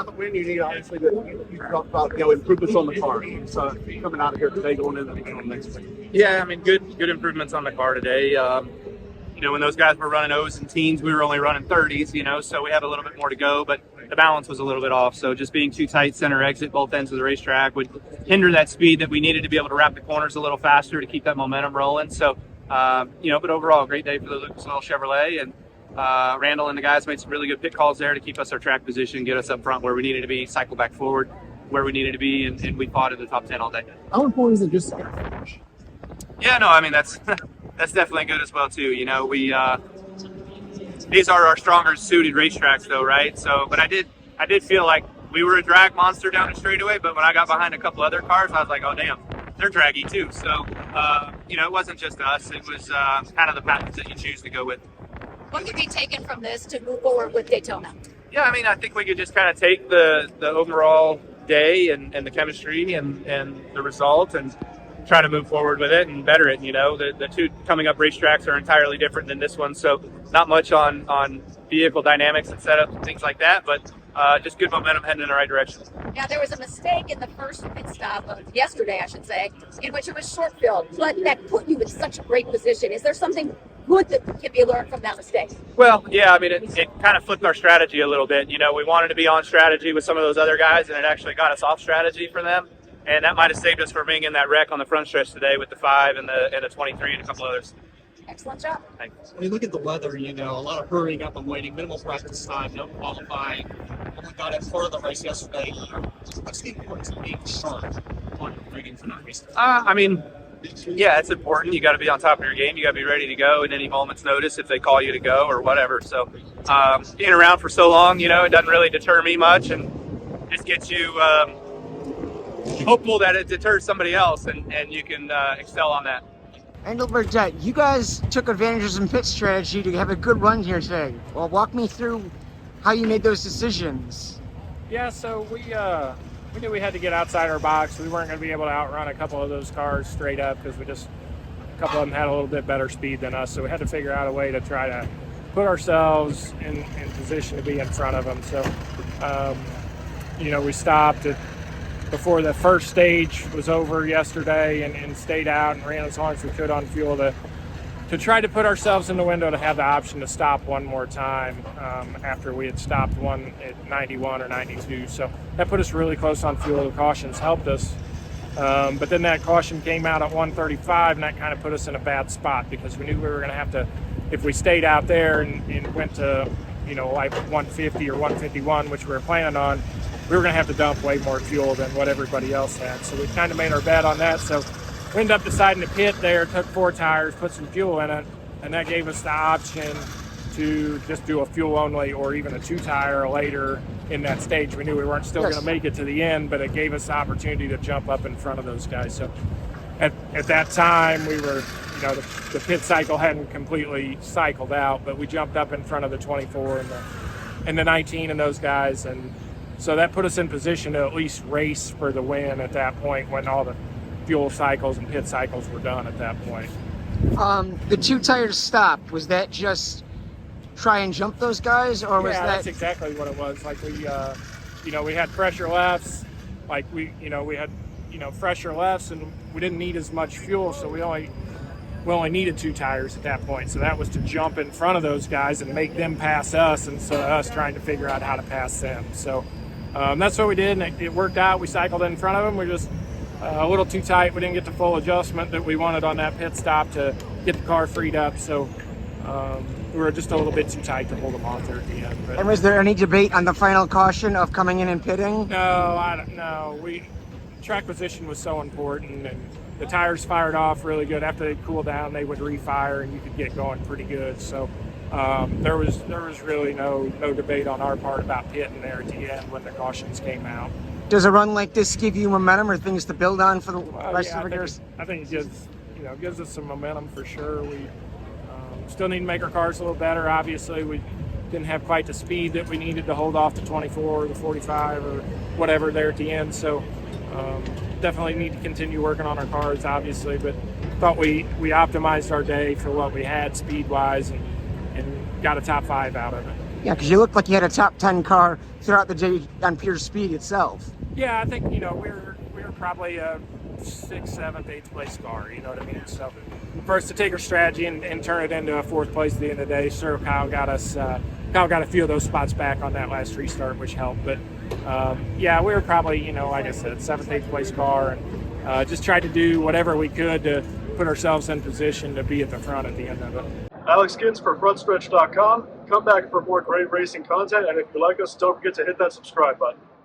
the win, you need obviously that you talked about improvements on the car. So coming out of here today, going into the next week. Yeah, I mean, good improvements on the car today. When those guys were running O's and teens, we were only running 30s, so we had a little bit more to go, but the balance was a little bit off. So just being too tight center exit both ends of the racetrack would hinder that speed that we needed to be able to wrap the corners a little faster to keep that momentum rolling. So, but overall, great day for the Lucas Oil Chevrolet, and Randall and the guys made some really good pit calls there to keep us our track position, get us up front where we needed to be, cycle back forward where we needed to be, and we fought in the top 10 all day. How important is it just Yeah, no, I mean, that's definitely good as well too. These are our stronger suited racetracks though, right? So, but I did feel like we were a drag monster down the straightaway, but when I got behind a couple other cars, I was like, oh damn, they're draggy too. So, it wasn't just us, it was kind of the package that you choose to go with. What could be taken from this to move forward with Daytona? Yeah, I mean, I think we could just kind of take the overall day and the chemistry and the result and try to move forward with it and better it. The two coming up racetracks are entirely different than this one, so not much on vehicle dynamics and setup and things like that, but just good momentum heading in the right direction. Yeah, there was a mistake in the first pit stop yesterday, I should say, in which it was short filled, but that put you in such a great position. Is there something good that can be learned from that mistake? Well, yeah, I mean, it kind of flipped our strategy a little bit. We wanted to be on strategy with some of those other guys, and it actually got us off strategy for them. And that might have saved us from being in that wreck on the front stretch today with the 5 and the 23 and a couple others. Excellent job. Thanks. When you look at the weather, a lot of hurrying up and waiting, minimal practice time, no qualifying. Only got in part of the race yesterday. What's the importance of being sharp on rigging for that race? I mean, yeah, it's important. You got to be on top of your game. You got to be ready to go at any moment's notice if they call you to go or whatever. So being around for so long, it doesn't really deter me much, and just gets you hopeful that it deters somebody else and you can excel on that. Randall Burnett, you guys took advantage of some pit strategy to have a good run here today. Well, walk me through how you made those decisions. Yeah, so we knew we had to get outside our box. We weren't going to be able to outrun a couple of those cars straight up because a couple of them had a little bit better speed than us. So we had to figure out a way to try to put ourselves in position to be in front of them. So, we stopped before the first stage was over yesterday and stayed out and ran as long as we could on fuel to try to put ourselves in the window to have the option to stop one more time after we had stopped one at 91 or 92. So that put us really close on fuel. The cautions helped us. But then that caution came out at 135, and that kind of put us in a bad spot because we knew we were going to have to, if we stayed out there and went to, like 150 or 151, which we were planning on, we were going to have to dump way more fuel than what everybody else had. So we kind of made our bet on that. So we ended up deciding to pit there, took 4 tires, put some fuel in it, and that gave us the option to just do a fuel only or even a 2-tire later in that stage. We knew we weren't still going to make it to the end, but it gave us the opportunity to jump up in front of those guys. So at that time, we were, the pit cycle hadn't completely cycled out, but we jumped up in front of the 24 and the 19 and those guys. And so that put us in position to at least race for the win at that point when all the fuel cycles and pit cycles were done at that point. The 2-tire stop, was that just try and jump those guys, or was that? That's exactly what it was. Like we had pressure lefts, like we had fresher lefts, and we didn't need as much fuel, so we only needed 2 tires at that point. So that was to jump in front of those guys and make them pass us, instead of us trying to figure out how to pass them. So that's what we did, and it worked out. We cycled in front of them. We were just a little too tight. We didn't get the full adjustment that we wanted on that pit stop to get the car freed up. So we were just a little bit too tight to hold them on there at the end. But, and was there any debate on the final caution of coming in and pitting? No, I don't know. Track position was so important, and the tires fired off really good. After they cooled down, they would refire, and you could get going pretty good. So there was really no debate on our part about pitting there at the end when the cautions came out. Does a run like this give you momentum or things to build on for the rest of the years? I think it gives us some momentum for sure. We still need to make our cars a little better. Obviously, we didn't have quite the speed that we needed to hold off the 24 or the 45 or whatever there at the end. So definitely need to continue working on our cars, obviously, but thought we optimized our day for what we had speed-wise and got a top 5 out of it. Yeah, because you looked like you had a top 10 car throughout the day on pure speed itself. Yeah, I think, you know, we were probably a 6th, 7th, 8th place car, you know what I mean? So for us to take our strategy and turn it into a 4th place at the end of the day, sure, Kyle got a few of those spots back on that last restart, which helped. But yeah, we were probably, you know, like I said, 7th, 8th place car, and just tried to do whatever we could to put ourselves in position to be at the front at the end of it. Alex Gins for Frontstretch.com. Come back for more great racing content, and if you like us, don't forget to hit that subscribe button.